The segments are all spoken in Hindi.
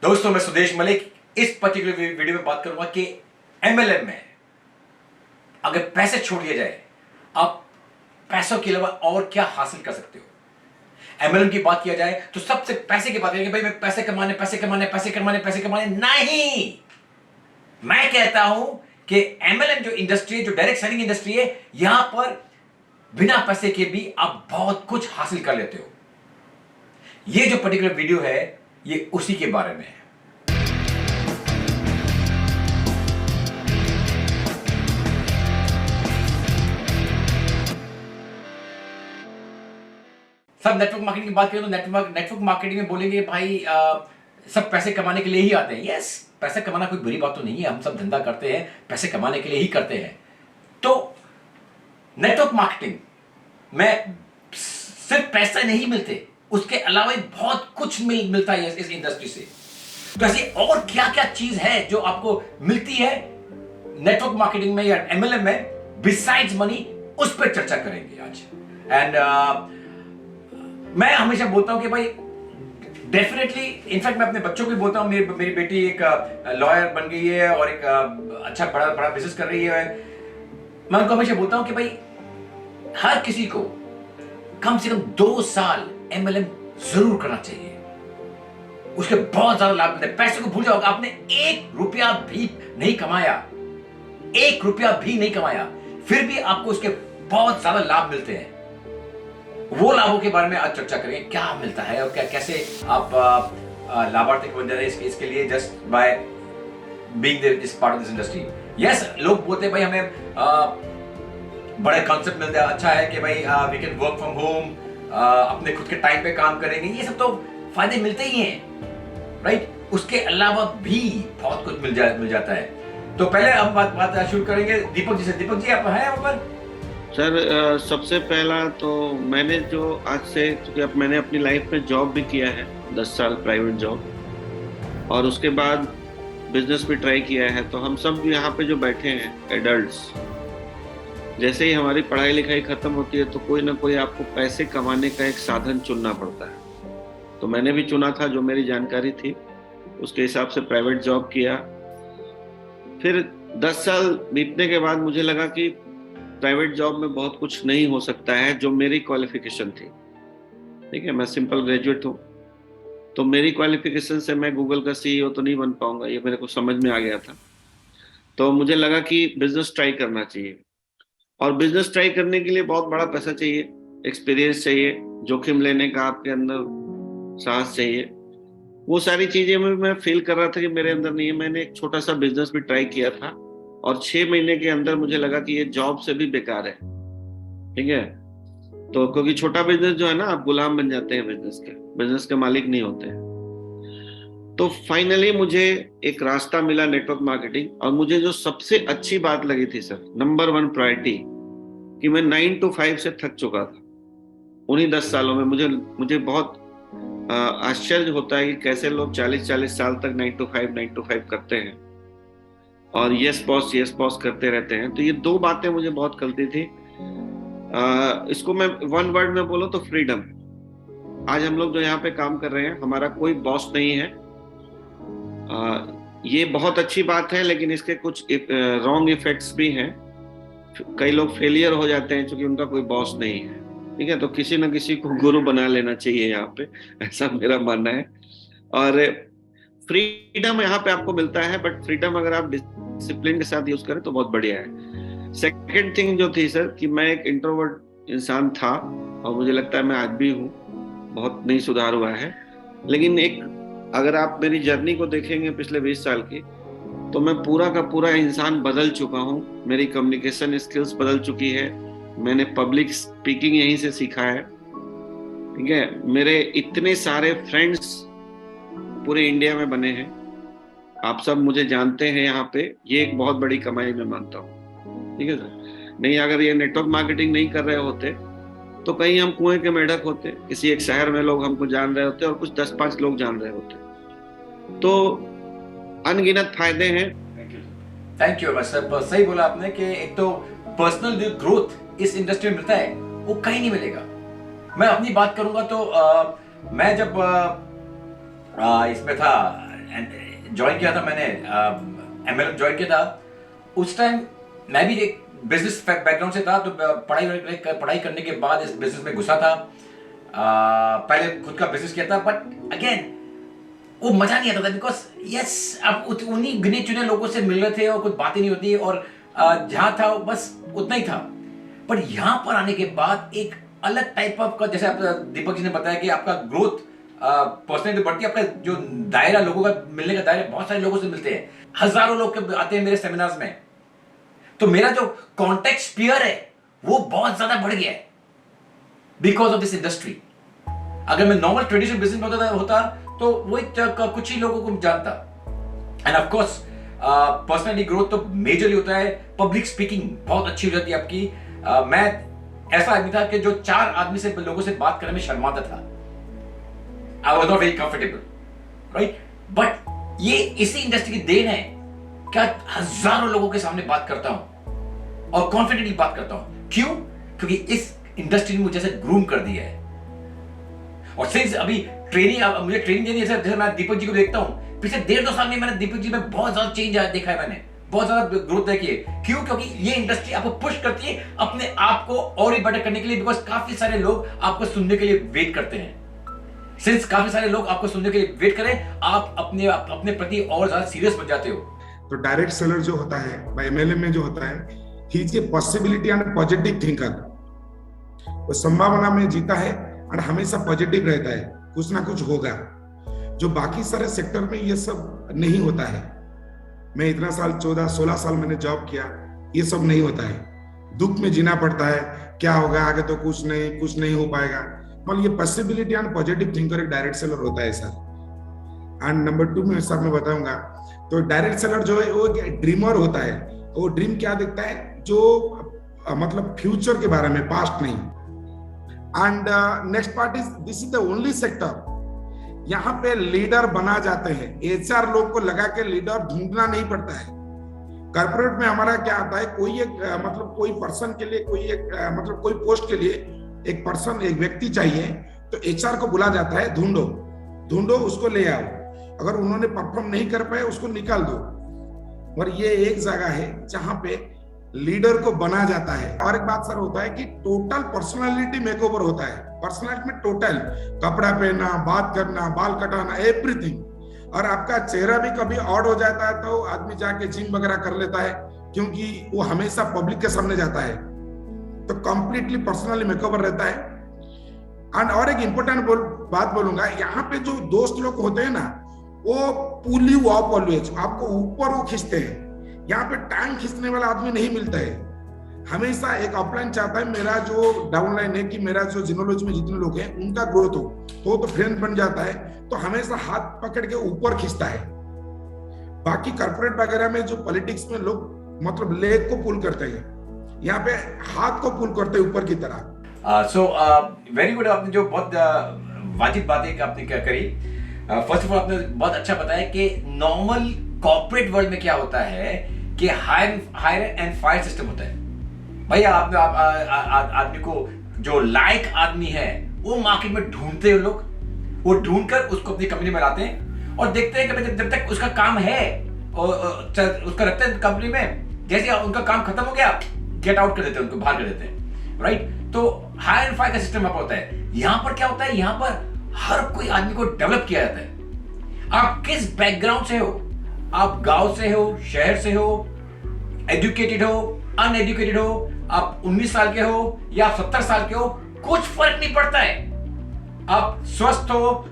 दोस्तों, मैं सुदेश मलिक इस पर्टिकुलर वीडियो में बात करूंगा कि एमएलएम में अगर पैसे छोड़ दिए जाए, आप पैसों के अलावा और क्या हासिल कर सकते हो। एमएलएम की बात किया जाए तो सबसे पैसे की बात करेंगे, भाई मैं पैसे कमाने पैसे कमाने पैसे कमाने पैसे कमाने नहीं। मैं कहता हूं कि एमएलएम जो इंडस्ट्री है, जो डायरेक्ट सेलिंग इंडस्ट्री है, यहां पर बिना पैसे के भी आप बहुत कुछ हासिल कर लेते हो। ये जो पर्टिकुलर वीडियो है ये उसी के बारे में है। सब नेटवर्क मार्केटिंग की बात करें तो नेटवर्क मार्केटिंग में बोलेंगे भाई सब पैसे कमाने के लिए ही आते हैं। यस, पैसे कमाना कोई बुरी बात तो नहीं है, हम सब धंधा करते हैं, पैसे कमाने के लिए ही करते हैं। तो नेटवर्क मार्केटिंग में सिर्फ पैसे नहीं मिलते, उसके अलावा बहुत कुछ मिलता है इस इंडस्ट्री से। तो ऐसी और क्या क्या चीज है जो आपको मिलती है नेटवर्क मार्केटिंग में या एमएलएम में बिसाइड्स मनी, उस पर चर्चा करेंगे आज। एंड मैं हमेशा बोलता हूं कि भाई डेफिनेटली, इनफैक्ट मैं अपने बच्चों को भी बोलता हूं, मेरी बेटी एक लॉयर बन गई है और एक अच्छा बड़ा बिजनेस कर रही है। मैं उनको हमेशा बोलता हूं कि भाई हर किसी को कम से कम 2 साल एमएलएम जरूर करना चाहिए, उसके बहुत ज्यादा लाभ मिलते हैं। पैसे को भूल जाओगे, आपने 1 रुपया भी नहीं कमाया, 1 रुपया भी नहीं कमाया, फिर भी आपको उसके बहुत ज्यादा लाभ मिलते हैं। वो लाभों के बारे में आज चर्चा करेंगे, क्या मिलता है और क्या कैसे आप लाभार्थी बन जाते हैं इसके लिए, just by being this part of this industry. Yes, लोग बोलते हैं भाई हमें बड़े कॉन्सेप्ट मिलते हैं, अच्छा है कि भाई we can work from home, अपने खुद के टाइम पे काम करेंगे, ये सब तो फायदे मिलते ही हैं, राइट। उसके अलावा भी बहुत कुछ मिल जाता है। तो पहले हम बात शुरू करेंगे दीपक जी से। दीपक जी, आप हैं वहां पर? सर, सबसे पहला तो मैंने जो आज से, क्योंकि अब मैंने अपनी लाइफ में जॉब भी किया है 10 साल प्राइवेट जॉब, और उसके बाद बिजनेस भी ट्राई किया है। तो हम सब यहाँ पे जो बैठे हैं एडल्ट्स, जैसे ही हमारी पढ़ाई लिखाई ख़त्म होती है तो कोई ना कोई आपको पैसे कमाने का एक साधन चुनना पड़ता है। तो मैंने भी चुना था, जो मेरी जानकारी थी उसके हिसाब से प्राइवेट जॉब किया। फिर 10 साल बीतने के बाद मुझे लगा कि प्राइवेट जॉब में बहुत कुछ नहीं हो सकता है जो मेरी क्वालिफिकेशन थी। ठीक है, मैं सिंपल ग्रेजुएट हूँ, तो मेरी क्वालिफिकेशन से मैं गूगल का सीईओ तो नहीं बन पाऊंगा, ये मेरे को समझ में आ गया था। तो मुझे लगा कि बिजनेस ट्राई करना चाहिए, और बिजनेस ट्राई करने के लिए बहुत बड़ा पैसा चाहिए, एक्सपीरियंस चाहिए, जोखिम लेने का आपके अंदर साहस चाहिए। वो सारी चीजें मैं फील कर रहा था कि मेरे अंदर नहीं है। मैंने एक छोटा सा बिजनेस भी ट्राई किया था, और 6 महीने के अंदर मुझे लगा कि ये जॉब से भी बेकार है। ठीक है, तो क्योंकि छोटा बिजनेस जो है ना, आप गुलाम बन जाते हैं बिजनेस के मालिक नहीं होते हैं। तो फाइनली मुझे एक रास्ता मिला नेटवर्क मार्केटिंग, और मुझे जो सबसे अच्छी बात लगी थी सर, नंबर 1 प्रायोरिटी, कि मैं 9 to 5 से थक चुका था उन्हीं 10 सालों में। मुझे बहुत आश्चर्य होता है कि कैसे लोग 40-40 साल तक 9 to 5 करते हैं और यस बॉस करते रहते हैं। तो ये 2 बातें मुझे बहुत खलती थी। इसको मैं 1 वर्ड में बोलो तो फ्रीडम। आज हम लोग जो यहाँ पे काम कर रहे हैं, हमारा कोई बॉस नहीं है। ये बहुत अच्छी बात है, लेकिन इसके कुछ रॉन्ग इफेक्ट्स भी हैं। कई लोग फेलियर हो जाते हैं क्योंकि उनका कोई बॉस नहीं है। ठीक है, तो किसी न किसी को गुरु बना लेना चाहिए यहाँ पे, ऐसा मेरा मानना है। और फ्रीडम यहाँ पे आपको मिलता है, बट फ्रीडम अगर आप डिसिप्लिन के साथ यूज करें तो बहुत बढ़िया है। सेकंड थिंग जो थी सर, कि मैं एक इंट्रोवर्ट इंसान था, और मुझे लगता है मैं आज भी हूँ, बहुत नहीं सुधार हुआ है। लेकिन अगर आप मेरी जर्नी को देखेंगे पिछले 20 साल की, तो मैं पूरा का पूरा इंसान बदल चुका हूँ। मेरी कम्युनिकेशन स्किल्स बदल चुकी है, मैंने पब्लिक स्पीकिंग यहीं से सीखा है। ठीक है, मेरे इतने सारे फ्रेंड्स पूरे इंडिया में बने हैं, आप सब मुझे जानते हैं यहाँ पे, ये एक बहुत बड़ी कमाई मैं मानता हूँ। ठीक है सर, नहीं अगर ये नेटवर्क मार्केटिंग नहीं कर रहे होते तो कहीं हम कुएं के मेढक होते, किसी एक शहर में लोग हमको जान रहे होते और कुछ 10-5 लोग जान रहे होते। तो अनगिनत फायदे हैं। थैंक यू सर, सही बोला आपने कि एक तो पर्सनल ग्रोथ इस इंडस्ट्री में मिलता है, वो कहीं नहीं मिलेगा। मैं अपनी बात करूंगा तो मैं जब इसमें था ज्वाइन किया था मैंने, MLM ज्वाइन किया था, उस टाइम मैं भी एक बिजनेस बैकग्राउंड से था, तो पढ़ाई करने के बाद इस बिजनेस में घुसा था। पहले खुद का बिजनेस किया था, बट अगेन वो मजा नहीं आता था, बिकॉज यस आप उन्हीं गिने चुने लोगों से मिल रहे थे और कुछ बातें नहीं होती, और जहां था बस उतना ही था। पर यहां पर आने के बाद एक अलग टाइप ऑफ का, जैसे आप दीपक जी ने बताया कि आपका ग्रोथ पर्सनली बढ़ती है, आपका जो दायरा लोगों का मिलने का दायरा, बहुत सारे लोगों से मिलते हैं, हजारों लोग आते हैं मेरे सेमिनार्स में, तो मेरा जो कॉन्टेक्ट स्फीयर है वो बहुत ज्यादा बढ़ गया है बिकॉज ऑफ दिस इंडस्ट्री। अगर मैं नॉर्मल ट्रेडिशनल बिजनेस में होता तो वही कुछ ही लोगों को जानता। End of course personally growth तो मेजरली होता है, पब्लिक स्पीकिंग बहुत अच्छी हो जाती है आपकी। मैं ऐसा आदमी था कि जो 4 आदमी से लोगों से बात करने में शर्माता था, I was not very comfortable, right. But ये इसी इंडस्ट्री की देन है, क्या हजारों लोगों के सामने बात करता हूं और कॉन्फिडेंटली बात करता हूं। क्यों? क्योंकि इस इंडस्ट्री ने मुझे जैसे ग्रूम कर दिया है। और सिंस अभी मुझे ट्रेनिंग देनी है, जैसे मैं दीपक जी को देखता हूं, पिछले 1.5-2 साल में मैंने दीपक जी में बहुत ज्यादा चेंज देखा है, मैंने बहुत ज्यादा ग्रोथ देखी है। क्यों? क्योंकि ये इंडस्ट्री आपको पुश करती है अपने आप को और भी बेटर करने के लिए, बिकॉज काफी सारे लोग आपको सुनने के लिए वेट करते हैं। सिंस काफी सारे लोग आपको सुनने के लिए वेट करें, आप अपने प्रति और ज्यादा सीरियस बन जाते हो। तो डायरेक्ट सेलर जो होता है MLM में जो होता है, he is a possibility and positive thinker. वो संभावना में जीता है और हमेशा पॉजिटिव रहता है, कुछ ना कुछ होगा, जो बाकी सारे सेक्टर में ये सब नहीं होता है। मैं इतना साल 14-16 साल मैंने जॉब किया, ये सब नहीं होता है। दुख में जीना पड़ता है, क्या होगा आगे, तो कुछ नहीं हो पाएगा। मतलब ये पॉसिबिलिटी एंड पॉजिटिव थिंकर एक डायरेक्ट सेलर होता है सर। एंड नंबर 2 में सर मैं बताऊंगा, तो डायरेक्ट सेलर जो है वो एक ड्रीमर होता है। वो ड्रीम क्या देखता है, जो मतलब फ्यूचर के बारे में, पास्ट नहीं। And next part is, this is the only sector यहाँ पे लीडर बना जाते हैं। HR लोग को लगा के लीडर ढूंढना नहीं पड़ता है। कॉर्पोरेट में हमारा क्या आता है, कोई एक मतलब कोई पर्सन के लिए, कोई एक मतलब कोई पोस्ट के लिए एक पर्सन, एक व्यक्ति चाहिए, तो HR को बुला जाता है, ढूंढो उसको ले आओ, अगर उन्होंने परफॉर्म नहीं कर पाए उसको निकाल दो। और ये एक जगह है जहां पे लीडर को बना जाता है। और एक बात सर होता है कि टोटल पर्सनालिटी मेकओवर होता है। पर्सनालिटी में टोटल कपड़ा पहनना, बात करना, बाल कटाना, एवरीथिंग। और आपका चेहरा भी कभी ऑड हो जाता है तो आदमी जाके जिम वगैरह कर लेता है, क्योंकि वो हमेशा पब्लिक के सामने जाता है, तो कंप्लीटली पर्सनली मेकओवर रहता है। एंड और एक इंपॉर्टेंट बात बोलूंगा, यहाँ पे जो दोस्त लोग होते हैं ना, वो पुल यू अप ऑलवेज, आपको ऊपर वो खींचते हैं। यहाँ पे टांग खींचने वाला आदमी नहीं मिलता है। हमेशा एक अपलाइन चाहता है मेरा जो डाउनलाइन है, कि मेरा जो जिनोलॉजी में जितने लोग हैं उनका ग्रोथ हो, तो फ्रेंड बन जाता है, तो हमेशा हाथ पकड़ के ऊपर खींचता है। बाकी कॉर्पोरेट वगैरह में जो पॉलिटिक्स में लोग मतलब लेग को पुल करते हैं, यहाँ पे हाथ को पुल करते हैं ऊपर की तरह। So very good. आपने जो बहुत वाजिब बातें आपने क्या करी। फर्स्ट ऑफ ऑल आपने बहुत अच्छा बताया कि नॉर्मल कॉर्पोरेट वर्ल्ड में क्या होता है कि हायर एंड फायर सिस्टम होता है। भैया आपने आदमी को, जो लायक आदमी है वो मार्केट में ढूंढते हैं लोग, वो ढूंढकर उसको अपनी कंपनी में लाते हैं और देखते हैं कि जब तक उसका काम है और उसका रखते हैं कंपनी में, जैसे उनका काम खत्म हो गया गेट आउट कर देते हैं, उनको बाहर कर देते हैं, राइट। तो हायर एंड फायर का सिस्टम यहाँ पर होता है। यहाँ पर क्या होता है, यहाँ पर हर कोई आदमी को डेवलप किया जाता है। आप किस बैकग्राउंड से हो, आप गांव से हो, शहर से हो, एजुकेटेड हो, अनएजुकेटेड हो, आप 19 साल के हो या आप 70 साल के हो, कुछ फर्क नहीं पड़ता है। आप स्वस्थ हो,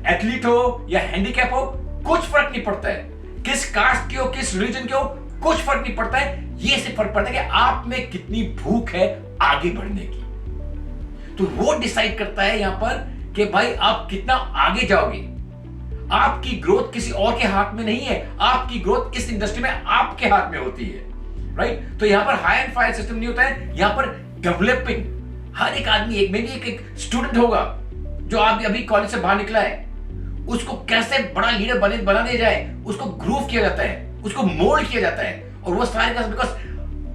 एथलीट हो या हैंडीकैप हो, कुछ फर्क नहीं पड़ता है। किस कास्ट के हो, किस रिलीजन के हो, कुछ फर्क नहीं पड़ता है। ये सिर्फ फर्क पड़ता है कि आप में कितनी भूख है आगे बढ़ने की। तो वो डिसाइड करता है यहां पर कि भाई आप कितना आगे जाओगे। आपकी ग्रोथ किसी और के हाथ में नहीं है, आपकी ग्रोथ इस इंडस्ट्री में आपके हाथ में होती है, राइट। तो यहां पर हाई एंड फायर सिस्टम नहीं होता है, यहां पर डेवलपिंग। हर एक आदमी एक स्टूडेंट होगा जो अभी कॉलेज से बाहर निकला है, उसको कैसे बड़ा लीडर बना दिया जाए, उसको ग्रूव किया जाता है, उसको मोल्ड किया जाता है। और वो सारे का बिकॉज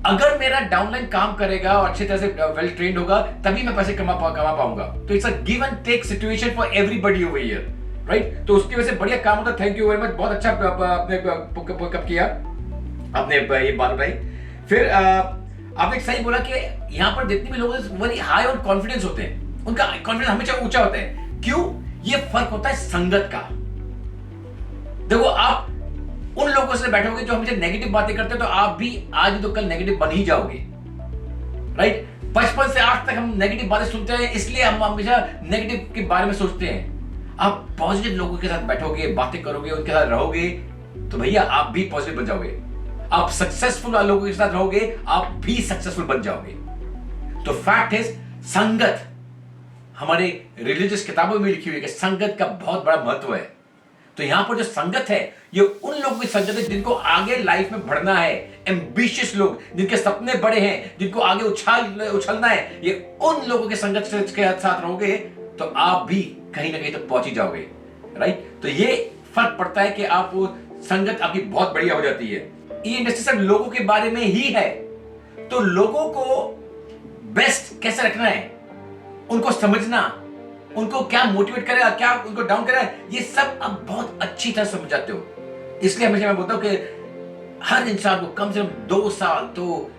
अगर मेरा डाउनलाइन काम करेगा और अच्छी तरह से वेल ट्रेन्ड होगा, तभी मैं पैसे कमा पाऊंगा। तो it's a give and take situation for everybody over here. Right? तो उसकी वजह से बढ़िया काम होता है। थैंक यू वेरी मच, बहुत अच्छा आपने पिकअप किया, आपने ये बात बताई। फिर आपने सही बोला कि यहाँ पर जितने भी लोग वेरी हाई ऑन कॉन्फिडेंस होते हैं, उनका कॉन्फिडेंस हमेशा ऊंचा होता है। क्यों? ये फर्क होता है संगत का। देखो, आप उन लोगों से बैठोगे जो हमेशा नेगेटिव बातें करते हैं, तो आप भी आज तो कल नेगेटिव बन ही जाओगे, राइट? बचपन से आज तक हम नेगेटिव बातें सुनते हैं, इसलिए हम हमेशा नेगेटिव के बारे में सोचते हैं। आप पॉजिटिव लोगों के साथ बैठोगे, बातें करोगे, उनके साथ रहोगे, तो भैया आप भी पॉजिटिव बन जाओगे। आप सक्सेसफुल लोगों के साथ रहोगे, आप भी सक्सेसफुल बन जाओगे। तो फैक्ट इज, संगत, हमारे रिलीजियस किताबों में लिखी हुई है कि संगत का बहुत बड़ा महत्व है। तो यहां पर जो संगत है, ये उन लोगों की संगत है जिनको आगे लाइफ में बढ़ना है, एम्बिशियस लोग, जिनके सपने बड़े हैं, जिनको आगे उछलना है। ये उन लोगों के संगत के साथ रहोगे तो आप भी कहीं ना कहीं तो पहुंच ही जाओगे, राइट? तो ये फर्क पड़ता है कि आप संगत आपकी बहुत बढ़िया हो जाती है। ये इंडस्ट्री सब लोगों के बारे में ही है, तो लोगों को बेस्ट कैसे रखना है, उनको समझना, उनको क्या मोटिवेट करेगा, क्या उनको डाउन करेगा, ये सब आप बहुत अच्छी तरह समझ जाते हो। इसलिए हमेशा मैं बोलता हूं कि हर इंसान को कम से कम 2 साल तो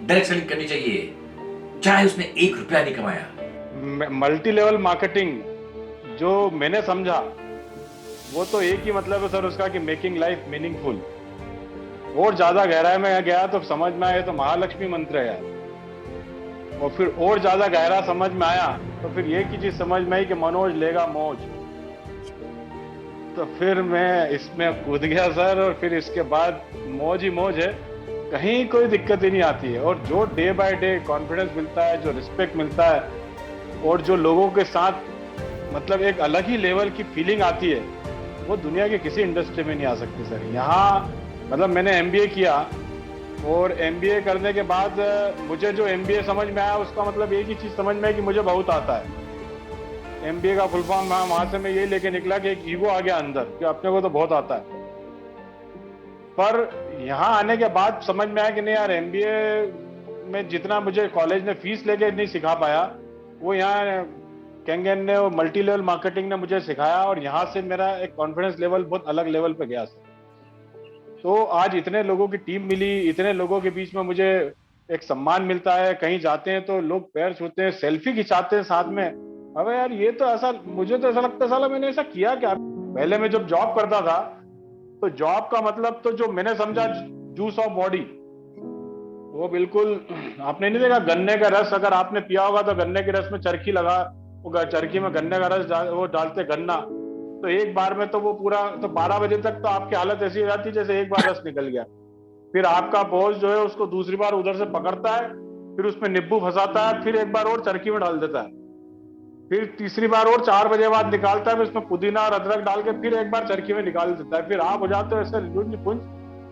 डायरेक्ट सेलिंग करनी चाहिए, चाहे उसने 1 रुपया नहीं कमाया। मल्टी लेवल मार्केटिंग जो मैंने समझा, वो तो एक ही मतलब है सर उसका, कि मेकिंग लाइफ मीनिंगफुल। और ज्यादा गहराई में गया तो समझ में आया तो महालक्ष्मी मंत्र है यार। और फिर और ज्यादा गहरा समझ में आया तो फिर एक ही चीज समझ में आई कि मनोज लेगा मौज। तो फिर मैं इसमें कूद गया सर, और फिर इसके बाद मौज ही मौज है, कहीं कोई दिक्कत ही नहीं आती है। और जो डे बाय डे कॉन्फिडेंस मिलता है, जो रिस्पेक्ट मिलता है, और जो लोगों के साथ मतलब एक अलग ही लेवल की फीलिंग आती है, वो दुनिया के किसी इंडस्ट्री में नहीं आ सकती सर। यहाँ मतलब मैंने MBA किया, और MBA करने के बाद मुझे जो MBA समझ में आया, उसका मतलब एक ही चीज समझ में आई कि मुझे बहुत आता है। MBA का फुल फॉर्म वहां से मैं ये लेके निकला कि एक ईगो आ गया अंदर कि अपने को तो बहुत आता है। पर यहाँ आने के बाद समझ में आया कि नहीं यार, MBA में जितना मुझे कॉलेज ने फीस लेके नहीं सिखा पाया, वो यहाँ केंगन ने और मल्टी लेवल मार्केटिंग ने मुझे सिखाया, और यहाँ से मेरा एक कॉन्फिडेंस लेवल बहुत अलग लेवल पे गया। तो आज इतने लोगों की टीम मिली, इतने लोगों के बीच में मुझे एक सम्मान मिलता है। कहीं जाते हैं तो लोग पैर छूते हैं, सेल्फी खिंचाते हैं साथ में। अबे यार, ये तो ऐसा, मुझे तो ऐसा लगता है साला मैंने ऐसा किया क्या। पहले मैं जब जॉब करता था, तो जॉब का मतलब तो जो मैंने समझा जूस ऑफ बॉडी, वो बिल्कुल आपने नहीं देखा। गन्ने का रस अगर आपने पिया होगा तो गन्ने के रस में चरखी लगा, वो चरखी में गन्ने का रस वो डालते गन्ना, तो एक बार में तो वो पूरा, तो 12 बजे तक तो आपकी हालत ऐसी हो जाती है जैसे एक बार रस निकल गया। फिर आपका बॉस जो है उसको दूसरी बार उधर से पकड़ता है, फिर उसमें नींबू फंसाता है, फिर एक बार और चरखी में डाल देता है, फिर तीसरी बार और 4 बजे बाद निकालता है, फिर उसमें पुदीना और अदरक डाल के फिर एक बार चरखी में निकाल देता है। फिर आप हो जाते हो ऐसे लुंज पुंज,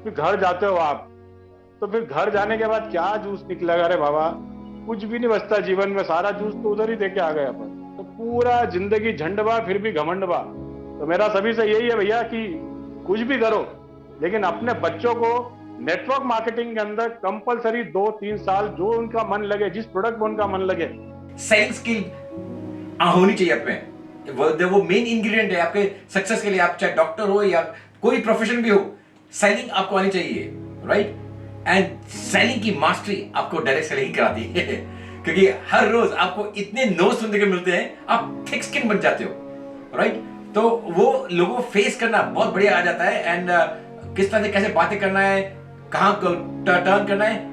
फिर घर जाते हो आप। तो फिर घर जाने के बाद क्या जूस निकलेगा रे बाबा, कुछ भी नहीं बचता जीवन में, सारा जूस तो उधर ही देके आ गए अपन। तो पूरा जिंदगी झंडबा फिर भी घमंडबा। तो मेरा सभी से यही है भैया कि कुछ भी करो, लेकिन अपने बच्चों को नेटवर्क मार्केटिंग के अंदर कंपलसरी 2-3 साल जो उनका मन लगे, जिस प्रोडक्ट में उनका मन लगे, सेल्स स्किल होनी चाहिए आप में। वो मेन इंग्रेडिएंट है आपके सक्सेस के लिए। आप चाहे डॉक्टर हो या कोई प्रोफेशन भी हो, सेलिंग आपको आनी चाहिए, राइट? एंड सेलिंग की मास्टरी आपको डायरेक्ट सेलिंग कराती है क्योंकि हर रोज आपको इतने नो सुनने को मिलते हैं, आप थिक स्किन बन जाते हो, राइट? तो वो लोगों को फेस करना बहुत बढ़िया आ जाता है। एंड किस तरह से कैसे बातें करना है, कहाँ टर्न करना है,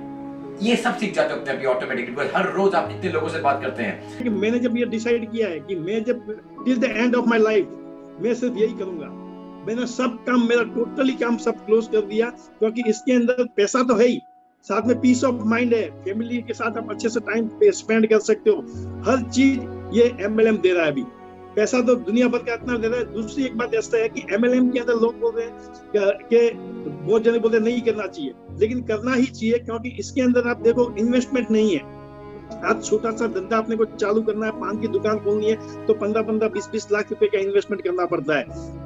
ये सब सीख जाते हो अपने ऑटोमेटिकली, बिकॉज़ हर रोज आप इतने लोगों से बात करते हैं। कि मैंने जब ये डिसाइड किया है कि मैं जब till the end of my life मैं सिर्फ यही करूंगा, मैंने सब काम, मेरा टोटली काम सब क्लोज कर दिया, क्योंकि इसके अंदर पैसा तो है ही, साथ में पीस ऑफ माइंड है, फैमिली के साथ आप अच्छे से टाइम स्पेंड कर सकते हो, हर चीज ये MLM दे रहा है। अभी पैसा तो दुनिया भर का इतना दे रहा है। दूसरी एक बात ऐसा है कि MLM के अंदर लोग बोल रहे हैं कि बहुत जने बोलते नहीं करना चाहिए, लेकिन करना ही चाहिए, क्योंकि इसके अंदर आप देखो इन्वेस्टमेंट नहीं है। आज छोटा सा धंधा अपने को चालू करना है, पान की दुकान खोलनी है तो 15-15, 20-20 लाख रुपए का इन्वेस्टमेंट करना पड़ता है,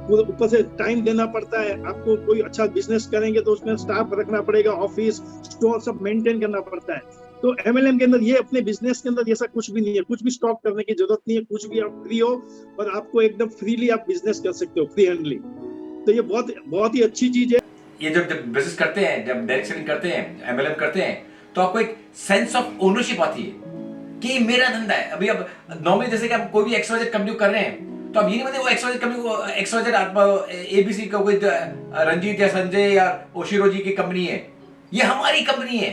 पूरे ऊपर से टाइम देना पड़ता है। आपको कोई अच्छा बिजनेस करेंगे तो उसमें स्टाफ रखना पड़ेगा, ऑफिस, स्टोर सब मेंटेन करना पड़ता है। तो MLM के अंदर ये अपने बिजनेस के अंदर ऐसा कुछ भी नहीं है, कुछ भी स्टॉक करने की जरूरत नहीं है, कुछ भी आप फ्री हो और आपको एकदम फ्रीली आप बिजनेस कर सकते हो, फ्री हैंडली। तो ये बहुत बहुत ही अच्छी चीज है। ये जब बिजनेस करते हैं, जब डायरेक्ट सेलिंग करते हैं, MLM करते हैं, तो आपको एक सेंस ऑफ ओनरशिप आती है कि मेरा धंधा है। अभी अब नॉर्मली जैसे कि आप कोई भी XYZ कंपनी कर रहे हैं, तो अब ये नहीं मतलब वो XYZ कंपनी को XYZ ABC का कोई रंजीत या संजय या ओशिरो जी की कंपनी है, ये हमारी कंपनी है,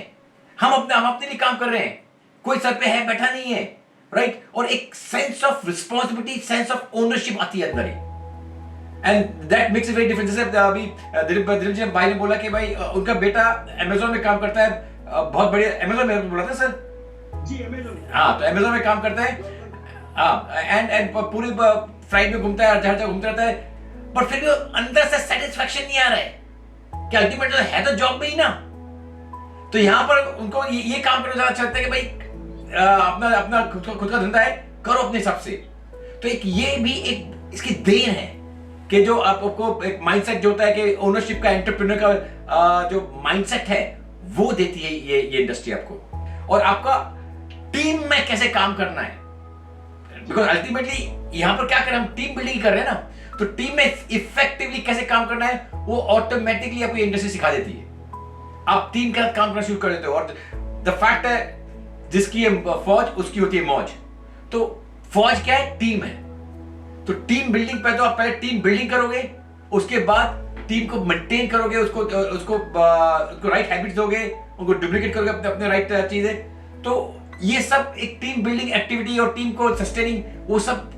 हम अपने लिए काम कर रहे हैं, कोई सर पे है बैठा नहीं है, राइट। और एक sense of responsibility, sense of ownership आती है अंदर ही, and that makes it very different. जैसे अभी दिलीप जी भाई ने बोला कि भाई उनका बेटा अमेज़न में काम करता है, बहुत बढ़िया, अमेज़न में बोला था सर जी, अमेज़न। हाँ, तो अमेज़न में काम करता है, हाँ, एंड पूरी फ्लाइट में घूमता है, हर जगह घूमता रहता है, पर फिर भी अंदर से सेटिस्फैक्शन नहीं आ रहा है कि अल्टीमेट है तो जॉब में ही ना। तो यहाँ पर उनको ये काम करना ज्यादा अच्छा लगता है कि भाई अपना खुद का धंधा है, करो अपने हिसाब से। तो एक ये भी एक इसकी देन है कि जो आपको एक माइंडसेट जो होता है कि ओनरशिप का, एंटरप्रेन्योर का जो माइंडसेट है वो देती है ये इंडस्ट्री आपको। और आपका टीम में कैसे काम करना है, बिकॉज अल्टीमेटली यहाँ पर क्या कर रहे हैं, हम टीम बिल्डिंग कर रहे हैं ना, तो टीम में इफेक्टिवली कैसे काम करना है वो ऑटोमेटिकली आपको इंडस्ट्री सिखा देती है। आप टीम के साथ काम करना शुरू कर देते हो, और द फैक्ट है जिसकी है फौज उसकी होती है मौज। तो फौज क्या है, टीम है। तो टीम बिल्डिंग पे तो आप पहले टीम बिल्डिंग करोगे, उसके बाद टीम को मेंटेन करोगे, उसको राइट हैबिट्स दोगे, उनको डुप्लीकेट करोगे अपने राइट चीजें। तो ये सब एक टीम बिल्डिंग एक्टिविटी और टीम को सस्टेनिंग, वो सब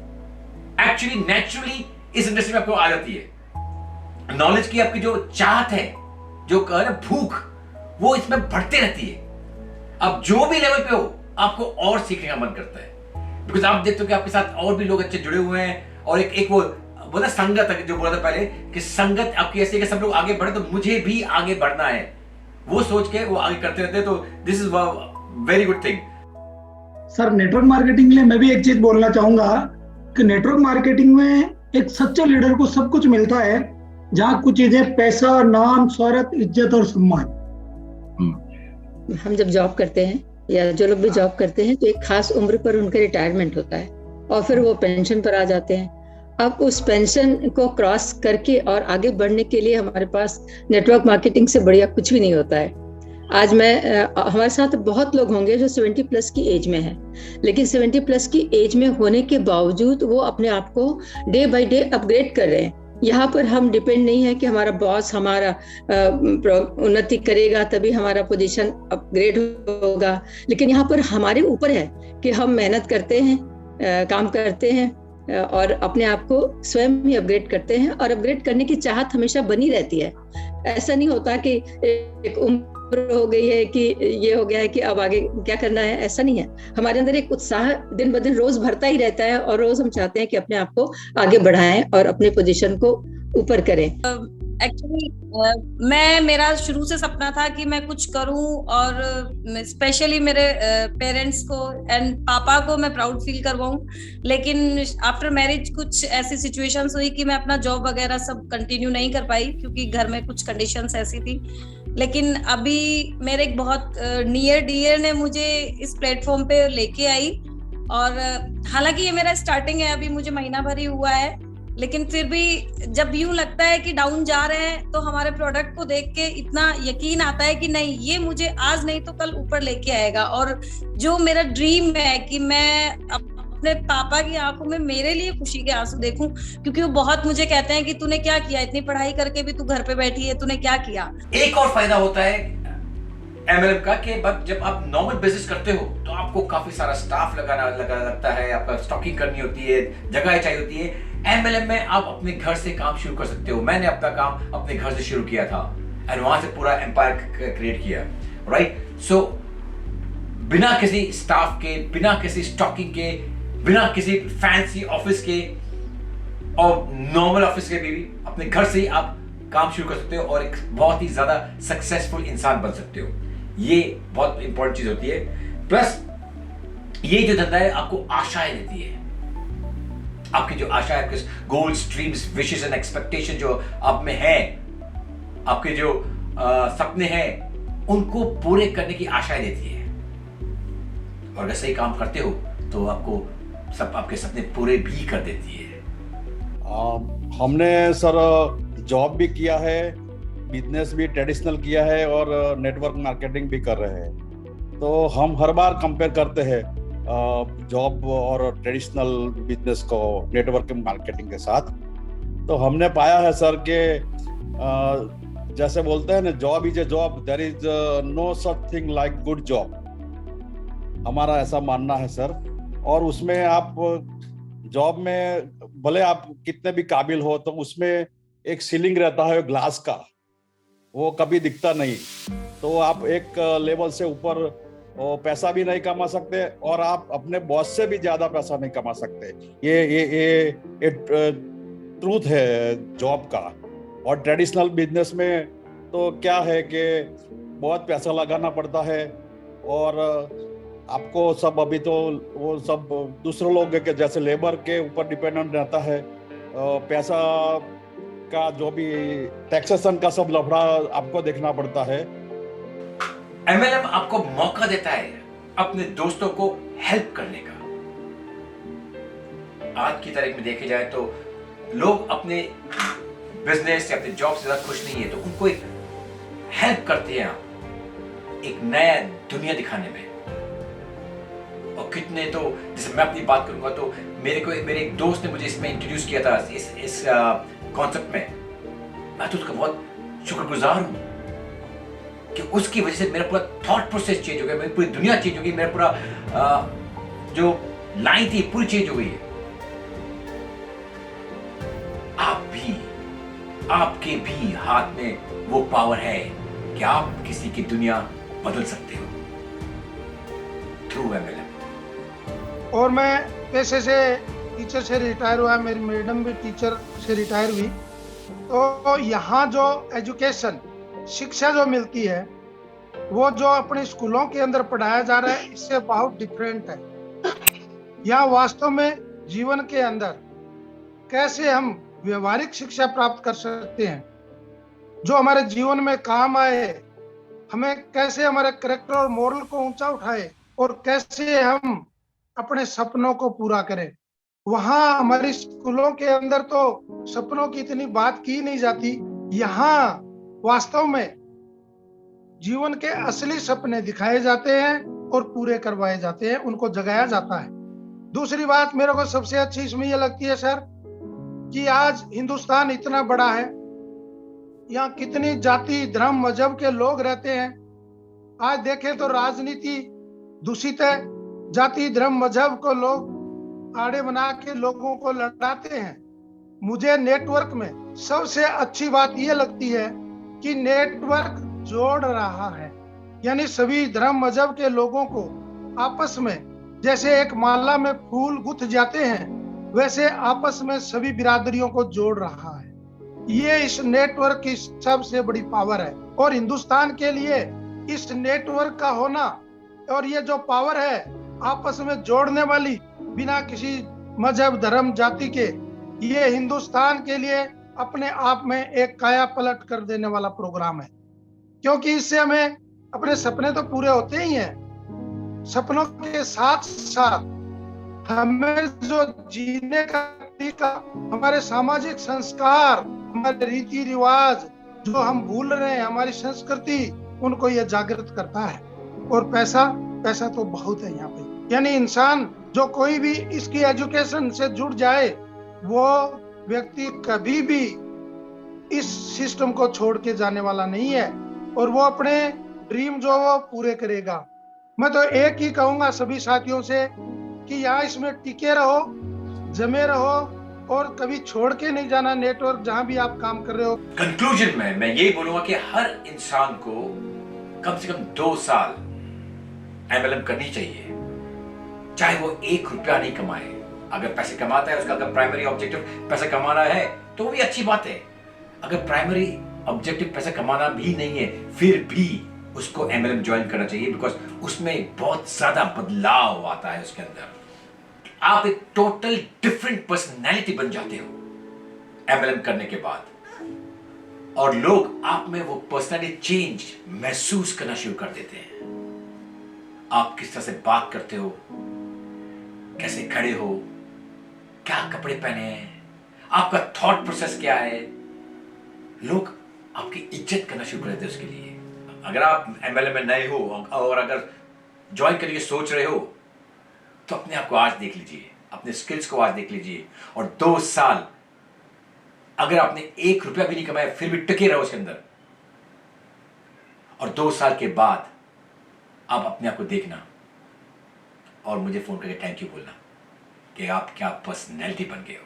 एक्चुअली नेचुरली इस इंडस्ट्री में आपको आ जाती है। नॉलेज की आपकी जो चाहत है, जो भूख, वो इसमें बढ़ते रहती है। अब जो भी लेवल पे हो आपको और सीखने का मन करता है, बिकॉज आप देखते हो कि आपके साथ और भी लोग अच्छे जुड़े हुए हैं, और एक वो बोला संगत है, जो बोला था पहले कि संगत आपकी ऐसी है कि सब लोग आगे बढ़े तो मुझे भी आगे बढ़ना है, वो सोच के वो आगे करते रहते हैं। तो this is very good thing. Sir, network marketing के लिए मैं भी एक चीज बोलना चाहूंगा कि नेटवर्क मार्केटिंग में एक सच्चे लीडर को सब कुछ मिलता है, जहाँ कुछ चीजें पैसा, नाम, शोहरत, इज्जत और सम्मान। हम जब जॉब करते हैं या जो लोग भी जॉब करते हैं तो एक खास उम्र पर उनका रिटायरमेंट होता है और फिर वो पेंशन पर आ जाते हैं। अब उस पेंशन को क्रॉस करके और आगे बढ़ने के लिए हमारे पास नेटवर्क मार्केटिंग से बढ़िया कुछ भी नहीं होता है। आज हमारे साथ बहुत लोग होंगे जो 70 प्लस की एज में है, लेकिन 70 प्लस की एज में होने के बावजूद वो अपने आप को डे बाय डे अपग्रेड कर रहे हैं। यहाँ पर हम डिपेंड नहीं है कि हमारा बॉस हमारा उन्नति करेगा तभी हमारा पोजीशन अपग्रेड होगा, लेकिन यहाँ पर हमारे ऊपर है कि हम मेहनत करते हैं, काम करते हैं और अपने आप को स्वयं ही अपग्रेड करते हैं, और अपग्रेड करने की चाहत हमेशा बनी रहती है। ऐसा नहीं होता कि एक उम्र हो गई है कि ये हो गया है कि अब आगे क्या करना है, ऐसा नहीं है। हमारे अंदर एक उत्साह दिन ब दिन रोज भरता ही रहता है और रोज हम चाहते हैं कि अपने आप को आगे बढ़ाएं और अपने पोजीशन को ऊपर करें। एक्चुअली मेरा शुरू से सपना था कि मैं कुछ करूं, और स्पेशली मेरे पेरेंट्स को एंड पापा को मैं प्राउड फील करवाऊं। लेकिन आफ्टर मैरिज कुछ ऐसी सिचुएशंस हुई कि मैं अपना जॉब वगैरह सब कंटिन्यू नहीं कर पाई क्योंकि घर में कुछ कंडीशंस ऐसी थी। लेकिन अभी मेरे एक बहुत नियर डियर ने मुझे इस प्लेटफॉर्म पे लेके आई, और हालांकि ये मेरा स्टार्टिंग है, अभी मुझे महीना भर ही हुआ है, लेकिन फिर भी जब यूं लगता है कि डाउन जा रहे हैं तो हमारे प्रोडक्ट को देख के इतना यकीन आता है कि नहीं, ये मुझे आज नहीं तो कल ऊपर लेके आएगा। और जो मेरा ड्रीम है कि मैं अपने पापा की आंखों में मेरे लिए खुशी के आंसू देखूं, क्योंकि वो बहुत मुझे कहते हैं कि तूने क्या किया, इतनी पढ़ाई करके भी तू घर पे बैठी है, तूने क्या किया। एक और फायदा होता है MLM का कि जब आप नॉर्मल बिजनेस करते हो तो आपको काफी सारा स्टाफ लगाना लगता है, आपका स्टॉकिंग करनी होती है, जगह चाहिए होती है। MLM में आप अपने घर से काम शुरू कर सकते हो। मैंने अपना काम अपने घर से शुरू किया था और वहां से पूरा एम्पायर क्रिएट किया, राइट। सो बिना किसी स्टाफ के, बिना किसी स्टॉकिंग के, बिना किसी फैंसी ऑफिस के और नॉर्मल ऑफिस के भी अपने घर से ही आप काम शुरू कर सकते हो और एक बहुत ही ज्यादा सक्सेसफुल इंसान बन सकते हो। ये बहुत इंपॉर्टेंट चीज होती है। प्लस ये जो धंधा है आपको आशाएं देती है, आपकी जो आशा है, आपके goals, dreams, wishes and expectation जो आप में है, आपके जो सपने हैं, उनको पूरे करने की आशाएं देती है। और अगर सही काम करते हो तो आपको सब आपके सपने पूरे भी कर देती है। हमने सर जॉब भी किया है, बिजनेस भी ट्रेडिशनल किया है और नेटवर्क मार्केटिंग भी कर रहे हैं। तो हम हर बार कंपेयर करते हैं जॉब और ट्रेडिशनल बिजनेस को नेटवर्क मार्केटिंग के साथ। तो हमने पाया है सर कि जैसे बोलते हैं ना, job is a job, there is no such thing like good job. हमारा ऐसा मानना है सर। और उसमें आप जॉब में भले आप कितने भी काबिल हो, तो उसमें एक सीलिंग रहता है ग्लास का, वो कभी दिखता नहीं। तो आप एक लेवल से ऊपर पैसा भी नहीं कमा सकते और आप अपने बॉस से भी ज्यादा पैसा नहीं कमा सकते। ये ट्रूथ है जॉब का। और ट्रेडिशनल बिजनेस में तो क्या है कि बहुत पैसा लगाना पड़ता है और आपको सब अभी तो वो सब दूसरे लोग के जैसे लेबर के ऊपर डिपेंडेंट रहता है। पैसा का जो भी टैक्सेशन का सब लफड़ा आपको देखना पड़ता है। MLM आपको मौका देता है अपने दोस्तों को हेल्प करने का। आज की तारीख में देखे जाए तो लोग अपने बिजनेस या अपने जॉब से ज्यादा खुश नहीं है, तो उनको एक हेल्प करते हैं आप एक नया दुनिया दिखाने में। और कितने तो, जैसे मैं अपनी बात करूंगा तो मेरे एक दोस्त ने मुझे इसमें इंट्रोड्यूस किया था इस कॉन्सेप्ट में। मैं तो उसका बहुत शुक्रगुजार हूं कि उसकी वजह से मेरा पूरा थॉट प्रोसेस चेंज हो गया, मेरी पूरी दुनिया चेंज हो गई, मेरा पूरा जो लाइन थी पूरी चेंज हो गई है। आप भी, आपके भी हाथ में वो पावर है कि आप किसी की दुनिया बदल सकते हो थ्रू MLM। और मैं पेशे से टीचर से रिटायर हुआ, मेरी मैडम भी टीचर से रिटायर हुई। तो यहाँ जो एजुकेशन, शिक्षा जो मिलती है, वो जो अपने स्कूलों के अंदर पढ़ाया जा रहा है, इससे बहुत डिफरेंट है। यहाँ वास्तव में जीवन के अंदर कैसे हम व्यवहारिक शिक्षा प्राप्त कर सकते हैं जो हमारे जीवन में काम आए, हमें कैसे हमारे कैरेक्टर और मोरल को ऊंचा उठाए और कैसे हम अपने सपनों को पूरा करें। वहाँ हमारी स्कूलों के अंदर तो सपनों की इतनी बात की नहीं जाती। यहाँ वास्तव में जीवन के असली सपने दिखाए जाते हैं और पूरे करवाए जाते हैं, उनको जगाया जाता है। दूसरी बात मेरे को सबसे अच्छी इसमें यह लगती है सर कि आज हिंदुस्तान इतना बड़ा है, यहाँ कितनी जाति धर्म मजहब के लोग रहते हैं। आज देखें तो राजनीति दूषित है, जाति धर्म मजहब को लोग आड़े बना के लोगों को लड़ाते हैं। मुझे नेटवर्क में सबसे अच्छी बात यह लगती है कि नेटवर्क जोड़ रहा है, यानी सभी धर्म मजहब के लोगों को आपस में जैसे एक माला में फूल गुथ जाते हैं, वैसे आपस में सभी बिरादरियों को जोड़ रहा है। ये इस नेटवर्क की सबसे बड़ी पावर है और हिंदुस्तान के लिए इस नेटवर्क का होना और ये जो पावर है आपस में जोड़ने वाली, बिना किसी मजहब धर्म जाति के, ये हिंदुस्तान के लिए अपने आप में एक काया पलट कर देने वाला प्रोग्राम है। क्योंकि इससे हमें अपने सपने तो पूरे होते ही हैं, सपनों के साथ साथ हमें जो जीने का तरीका, हमारे सामाजिक संस्कार, हमारे रीति रिवाज जो हम भूल रहे हैं, हमारी संस्कृति, उनको यह जागृत करता है। और पैसा तो बहुत है यहाँ पे, यानी इंसान जो कोई भी इसकी एजुकेशन से जुड़ जाए, वो व्यक्ति कभी भी इस सिस्टम को छोड़ के जाने वाला नहीं है और वो अपने ड्रीम जो वो पूरे करेगा। मैं तो एक ही कहूंगा सभी साथियों से कि यहाँ इसमें टिके रहो, जमे रहो और कभी छोड़ के नहीं जाना नेटवर्क जहां भी आप काम कर रहे हो। कंक्लूजन में मैं यही बोलूंगा कि हर इंसान को कम से कम 2 साल MLM करनी चाहिए, चाहे वो 1 रुपया नहीं कमाए। अगर पैसे कमाता है, उसका अगर प्राइमरी ऑब्जेक्टिव पैसा कमाना है तो वो भी अच्छी बात है। अगर प्राइमरी ऑब्जेक्टिव पैसा कमाना भी नहीं है, फिर भी उसको MLM ज्वाइन करना चाहिए, बिकॉज उसमें बहुत ज्यादा बदलाव आता है। उसके अंदर आप एक टोटल डिफरेंट पर्सनैलिटी बन जाते हो MLM करने के बाद, और लोग आप में वो पर्सनैलिटी चेंज महसूस करना शुरू कर देते हैं। आप किस तरह से बात करते हो, कैसे खड़े हो, क्या कपड़े पहने हैं, आपका थॉट प्रोसेस क्या है, लोग आपकी इज्जत करना शुरू कर देते हैं उसके लिए। अगर आप एमएलए में नए हो और अगर ज्वाइन करने की सोच रहे हो तो अपने आप को आज देख लीजिए, अपने स्किल्स को आज देख लीजिए, और 2 साल अगर आपने 1 रुपया भी नहीं कमाया फिर भी टिके रहो उसके अंदर, और 2 साल के बाद आप अपने आप को देखना और मुझे फोन करके थैंक यू बोलना कि आप क्या पर्सनैलिटी बन गए हो।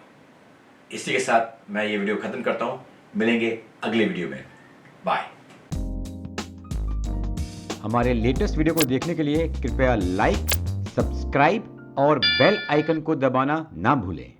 इसी के साथ मैं ये वीडियो खत्म करता हूं, मिलेंगे अगले वीडियो में, बाय। हमारे लेटेस्ट वीडियो को देखने के लिए कृपया लाइक, सब्सक्राइब और बेल आइकन को दबाना ना भूलें।